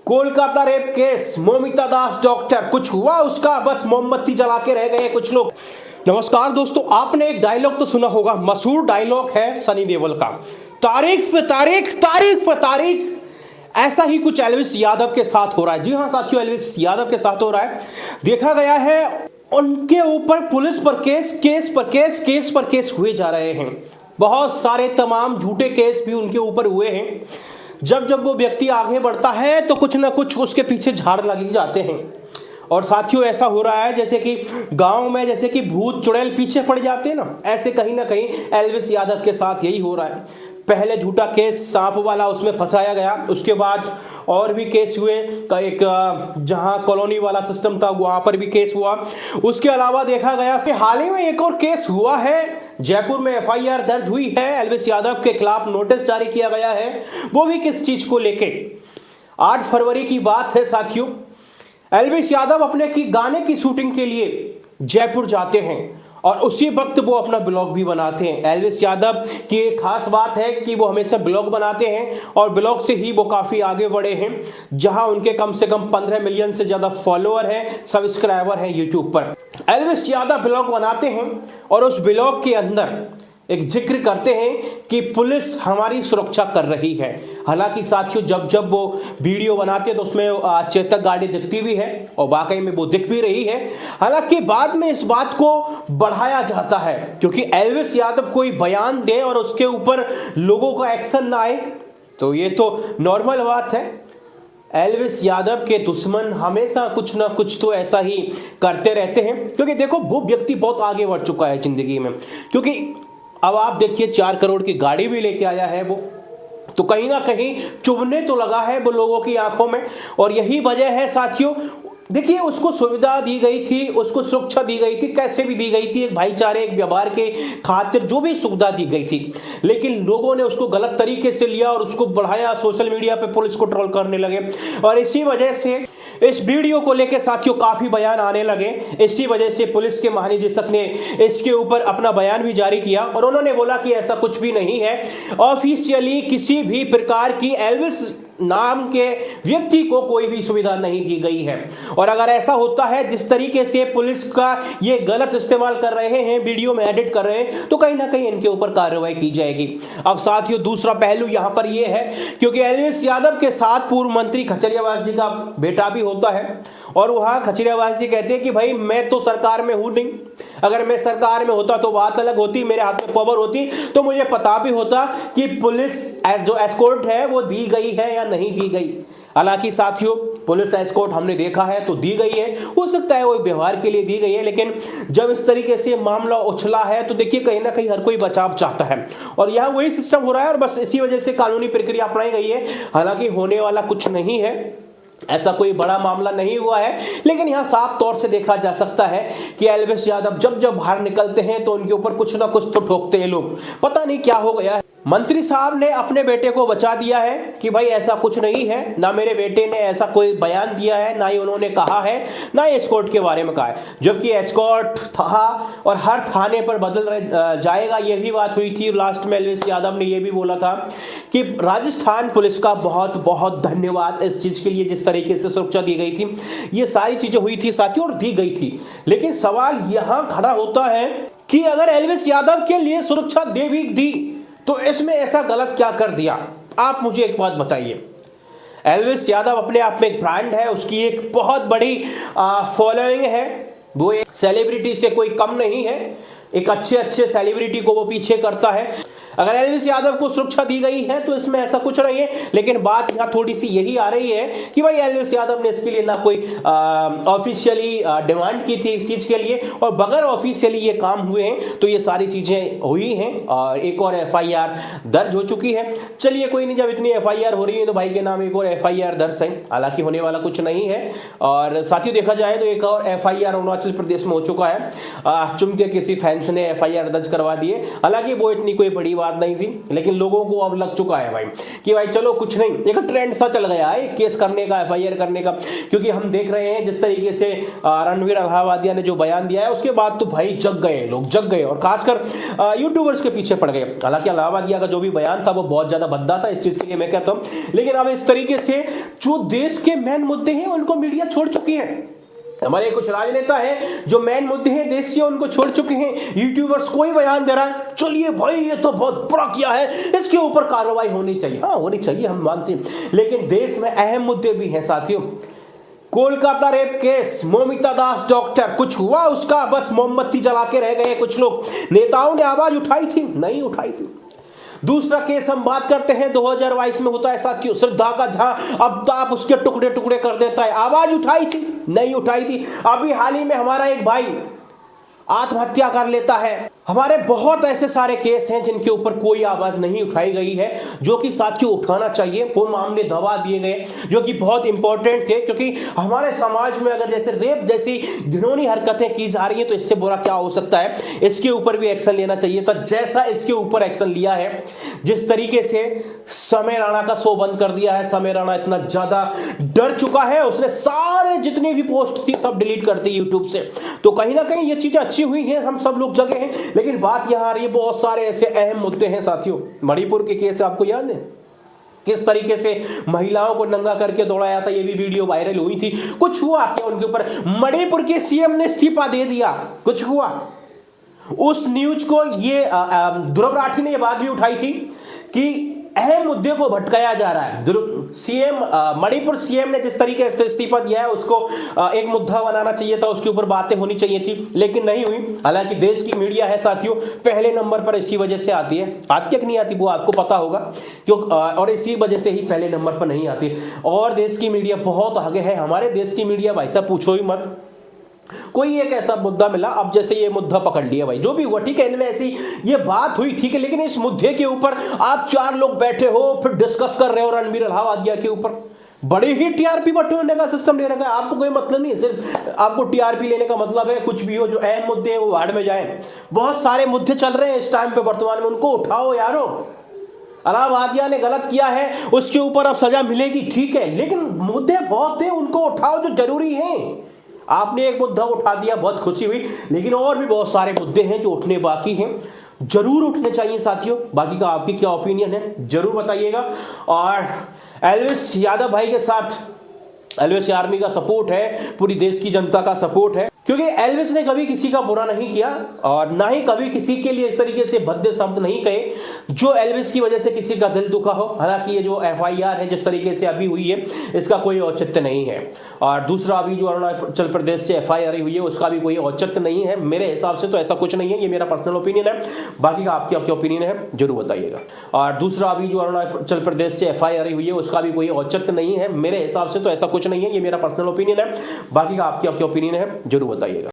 Kolkata rape case, Moumita दास doctor, कुछ हुआ उसका, बस मोमबत्ती जला के रह गए कुछ लोग। नमस्कार दोस्तों, आपने एक डायलॉग तो सुना होगा, मशहूर डायलॉग है सनी देओल का, तारीख पे तारीख, तारीख पे तारीख। ऐसा ही कुछ एल्विस यादव के साथ हो रहा है। जी हाँ साथियों, एल्विस यादव के साथ हो रहा है। देखा गया है उनके ऊपर पुलिस पर केस, केस पर केस, केस पर केस हुए जा रहे हैं। बहुत सारे तमाम झूठे केस भी उनके ऊपर हुए हैं। जब जब वो व्यक्ति आगे बढ़ता है तो कुछ ना कुछ उसके पीछे झाड़ लग जाते हैं। और साथियों ऐसा हो रहा है जैसे कि गांव में जैसे कि भूत चुड़ैल पीछे पड़ जाते हैं ना, ऐसे कहीं ना कहीं एल्विस यादव के साथ यही हो रहा है। पहले झूठा केस सांप वाला, उसमें फंसाया गया। उसके बाद और भी केस हुए, एक जहां कॉलोनी वाला सिस्टम था वहां पर भी केस हुआ। उसके अलावा देखा गया कि हाल ही में एक और केस हुआ है, जयपुर में एफआईआर दर्ज हुई है, एल्विस यादव के खिलाफ नोटिस जारी किया गया है। वो भी किस चीज को लेके, 8 फरवरी की बात है साथियों। एल्विस यादव अपने गाने की शूटिंग के लिए जयपुर जाते हैं और उसी वक्त वो अपना ब्लॉग भी बनाते हैं। एल्विस यादव की एक खास बात है कि वो हमेशा ब्लॉग बनाते हैं और ब्लॉग से ही वो काफी आगे बढ़े हैं, जहां उनके कम से कम 15 मिलियन से ज्यादा फॉलोअर हैं, सब्सक्राइबर हैं यूट्यूब पर। एल्विस यादव ब्लॉग बनाते हैं और उस ब्लॉग के अंदर एक जिक्र करते हैं कि पुलिस हमारी सुरक्षा कर रही है। हालांकि साथियों जब जब वो वीडियो बनाते हैं तो उसमें चेतक गाड़ी दिखती भी है और वाकई में वो दिख भी रही है। हालांकि बाद में इस बात को बढ़ाया जाता है क्योंकि एल्विस यादव कोई बयान दे और उसके ऊपर लोगों का एक्शन ना आए, तो ये तो नॉर्मल बात है। एल्विस यादव के दुश्मन हमेशा कुछ ना कुछ तो ऐसा ही करते रहते हैं, क्योंकि देखो वो व्यक्ति बहुत आगे बढ़ चुका है जिंदगी में। क्योंकि अब आप देखिए 4 करोड़ की गाड़ी भी लेके आया है वो, तो कहीं ना कहीं चुभने तो लगा है वो लोगों की आंखों में। और यही वजह है साथियों, देखिए उसको सुविधा दी गई थी, उसको सुरक्षा दी गई थी, कैसे भी दी गई थी, एक भाईचारे एक व्यवहार के खातिर जो भी सुविधा दी गई थी, लेकिन लोगों ने उसको गलत तरीके से लिया और उसको बढ़ाया, सोशल मीडिया पे पुलिस को ट्रोल करने लगे। और इसी वजह से इस वीडियो को लेकर साथियों काफी बयान आने लगे। इसी वजह से पुलिस के महानिदेशक ने इसके ऊपर अपना बयान भी जारी किया और उन्होंने बोला कि ऐसा कुछ भी नहीं है, ऑफिशियली किसी भी प्रकार की एल्विस नाम के व्यक्ति को कोई भी सुविधा नहीं दी गई है। और अगर ऐसा होता है जिस तरीके से पुलिस का ये गलत इस्तेमाल कर रहे हैं, वीडियो में एडिट कर रहे हैं, तो कहीं ना कहीं इनके ऊपर कार्रवाई की जाएगी। अब साथियों दूसरा पहलू यहां पर यह है, क्योंकि एल्विस यादव के साथ पूर्व मंत्री खचरियावास जी का बेटा भी होता है और वहां खचरियावास जी कहते हैं कि भाई मैं तो सरकार में हूं नहीं, अगर मैं सरकार में होता तो बात अलग होती, मेरे हाथ में पावर होती तो मुझे पता भी होता कि पुलिस जो एस्कॉर्ट है वो दी गई है या नहीं दी गई। हालांकि साथियों पुलिस एस्कॉर्ट हमने देखा है तो दी गई है, हो सकता है वो व्यवहार के लिए दी गई है, लेकिन जब इस तरीके से मामला उछला है तो देखिए कहीं ना कहीं हर कोई बचाव चाहता है और यहाँ वही सिस्टम हो रहा है और बस इसी वजह से कानूनी प्रक्रिया अपनाई गई है। हालांकि होने वाला कुछ नहीं है, ऐसा कोई बड़ा मामला नहीं हुआ है, लेकिन यहां साफ तौर से देखा जा सकता है कि एल्विस यादव जब जब बाहर निकलते हैं तो उनके ऊपर कुछ ना कुछ तो ठोकते हैं लोग। पता नहीं क्या हो गया है। मंत्री साहब ने अपने बेटे को बचा दिया है कि भाई ऐसा कुछ नहीं है, ना मेरे बेटे ने ऐसा कोई बयान दिया है, ना ही उन्होंने कहा है, ना ही एस्कॉर्ट के बारे में कहा है। जबकि एस्कॉर्ट था और हर थाने पर बदल जाएगा, यह भी बात हुई थी। लास्ट में एल्विस यादव ने यह भी बोला था कि राजस्थान पुलिस का बहुत बहुत धन्यवाद इस चीज के लिए, जिस तरीके से सुरक्षा दी गई थी, ये सारी चीजें हुई थी साथियों और दी गई थी। लेकिन सवाल यहां खड़ा होता है कि अगर एल्विस यादव के लिए सुरक्षा दे भी दी तो इसमें ऐसा गलत क्या कर दिया? आप मुझे एक बात बताइए। एल्विस यादव अपने आप में एक ब्रांड है, उसकी एक बहुत बड़ी फॉलोइंग है, वो एक सेलिब्रिटी से कोई कम नहीं है, एक अच्छे सेलिब्रिटी को वो पीछे करता है। अगर एल्विस यादव को सुरक्षा दी गई है तो इसमें ऐसा कुछ नहीं है, लेकिन बात यहाँ थोड़ी सी यही आ रही है कि भाई एल्विस यादव ने इसके लिए ना कोई ऑफिशियली डिमांड की थी इस चीज के लिए, और बगैर ऑफिशियली ये काम हुए हैं तो ये सारी चीजें हुई हैं और एक और एफआईआर दर्ज हो चुकी है। चलिए कोई नहीं, जब इतनी एफआईआर हो रही है तो भाई के नाम एक और एफआईआर दर्ज है। हालांकि होने वाला कुछ नहीं है। और साथियों देखा जाए तो एक और एफआईआर अरुणाचल प्रदेश में हो चुका है, चुम के किसी फैंस ने एफआईआर दर्ज करवा दी है। हालांकि वो इतनी कोई बड़ी बात बात नहीं थी, लेकिन लोगों को अब लग चुका है भाई कि भाई चलो कुछ नहीं, एक ट्रेंड सा चल गया है केस करने का, एफआईआर करने का। क्योंकि हम देख रहे हैं जिस तरीके से रणवीर अलाहाबादिया ने जो बयान दिया है उसके बाद तो भाई जग गए लोग, जग गए, और खासकर यूट्यूबर्स के पीछे पड़ गए। हालांकि अलाहाबादिया का जो भी बयान था वो बहुत ज्यादा भद्दा था, इस चीज के लिए मैं कहता हूं, लेकिन अब इस तरीके से जो देश के मेन मुद्दे हैं उनको मीडिया छोड़ चुकी है। हमारे कुछ राजनेता हैं जो मेन मुद्दे हैं देश के उनको छोड़ चुके हैं। यूट्यूबर्स कोई बयान दे रहा है, चलिए भाई ये तो बहुत बुरा किया है, इसके ऊपर कार्रवाई होनी चाहिए। हाँ होनी चाहिए, हम मानते हैं, लेकिन देश में अहम मुद्दे भी हैं साथियों। कोलकाता रेप केस, मौमिता दास डॉक्टर, कुछ हुआ उसका? बस मोमबत्ती जला के रह गए कुछ लोग। नेताओं ने आवाज उठाई थी? नहीं उठाई थी। दूसरा केस हम बात करते हैं 2022 में होता है साथियों, श्रद्धा का जहां अमिताभ उसके टुकड़े टुकड़े कर देता है। आवाज उठाई थी? नहीं उठाई थी। अभी हाल ही में हमारा एक भाई आत्महत्या कर लेता है। हमारे बहुत ऐसे सारे केस हैं जिनके ऊपर कोई आवाज नहीं उठाई गई है, जो कि साथियों उठाना चाहिए। वो मामले दबा दिए गए जो कि बहुत इंपॉर्टेंट थे, क्योंकि हमारे समाज में अगर जैसे रेप जैसी घिनौनी हरकतें की जा रही हैं तो इससे बुरा क्या हो सकता है। इसके ऊपर भी एक्शन लेना चाहिए था, जैसा इसके ऊपर एक्शन लिया है। जिस तरीके से समय राणा का शो बंद कर दिया है, समय राणा इतना ज्यादा डर चुका है, उसने सारे जितनी भी पोस्ट थी सब डिलीट कर दी यूट्यूब से। तो कहीं ना कहीं ये चीजें अच्छी हुई हैं, हम सब लोग जगे हैं, लेकिन बात यहां आ रही है बहुत सारे ऐसे अहम मुद्दे हैं साथियों। मणिपुर के केस आपको याद है किस तरीके से महिलाओं को नंगा करके दौड़ाया था, ये भी वीडियो वायरल हुई थी। कुछ हुआ क्या उनके ऊपर? मणिपुर के सीएम ने इस्तीफा दे दिया, कुछ हुआ? उस न्यूज को ये ध्रुव राठी ने ये बात भी उठाई थी कि अहम मुद्दे को भटकाया जा रहा है। सीएम मणिपुर सीएम ने जिस तरीके से इस्तीफा दिया है उसको एक मुद्दा बनाना चाहिए था, उसके ऊपर बातें होनी चाहिए थी, लेकिन नहीं हुई। हालांकि देश की मीडिया है साथियों पहले नंबर पर इसी वजह से आती है, आती है कि नहीं आती वो आपको पता होगा क्यों, और इसी वजह से ही पहले नंबर पर नहीं आती। और देश की मीडिया बहुत आगे है, हमारे देश की मीडिया भाई साहब पूछो ही मत। कोई एक ऐसा मुद्दा मिला, अब जैसे ये मुद्दा पकड़ लिया भाई, जो भी हुआ ठीक है, इनमें ऐसी ये बात हुई ठीक है, लेकिन इस मुद्दे के ऊपर आप 4 लोग बैठे हो फिर डिस्कस कर रहे हो रणवीर अलाहाबादिया के ऊपर। बड़े ही टीआरपी बटोरने का सिस्टम ले रखा है। आपको कोई मतलब नहीं है, सिर्फ आपको टीआरपी लेने का मतलब है कुछ भी हो, जो अहम मुद्दे हैं वो भाड़ में जाए। बहुत सारे मुद्दे चल रहे हैं इस टाइम पे वर्तमान में, उनको उठाओ यारो। अलाहाबादिया ने गलत किया है, उसके ऊपर अब सजा मिलेगी ठीक है, लेकिन मुद्दे बहुत थे, उनको उठाओ जो जरूरी हैं। आपने एक मुद्दा उठा दिया, बहुत खुशी हुई, लेकिन और भी बहुत सारे मुद्दे हैं जो उठने बाकी हैं, जरूर उठने चाहिए साथियों। बाकी का आपकी क्या ओपिनियन है जरूर बताइएगा। और एल्विस यादव भाई के साथ एल्विस आर्मी का सपोर्ट है, पूरी देश की जनता का सपोर्ट है, क्योंकि एल्विस ने कभी किसी का बुरा नहीं किया और ना ही कभी किसी के लिए इस तरीके से भद्दे शब्द नहीं कहे जो एल्विस की वजह से किसी का दिल दुखा हो। हालांकि ये जो एफआईआर है जिस तरीके से अभी हुई है इसका कोई औचित्य नहीं है। और दूसरा अभी जो अरुणाचल प्रदेश से एफआईआर हुई है उसका भी कोई औचित्य नहीं है, मेरे हिसाब से तो ऐसा कुछ नहीं है, ये मेरा पर्सनल ओपिनियन है। बाकी का आपकी आपकी ओपिनियन है जरूर बताइएगा। और दूसरा अभी जो अरुणाचल प्रदेश से एफआईआर हुई है उसका भी कोई औचित्य नहीं है, मेरे हिसाब से तो ऐसा कुछ नहीं है, ये मेरा पर्सनल ओपिनियन है। बाकी का आपकी आपकी ओपिनियन है जरूर बताइएगा।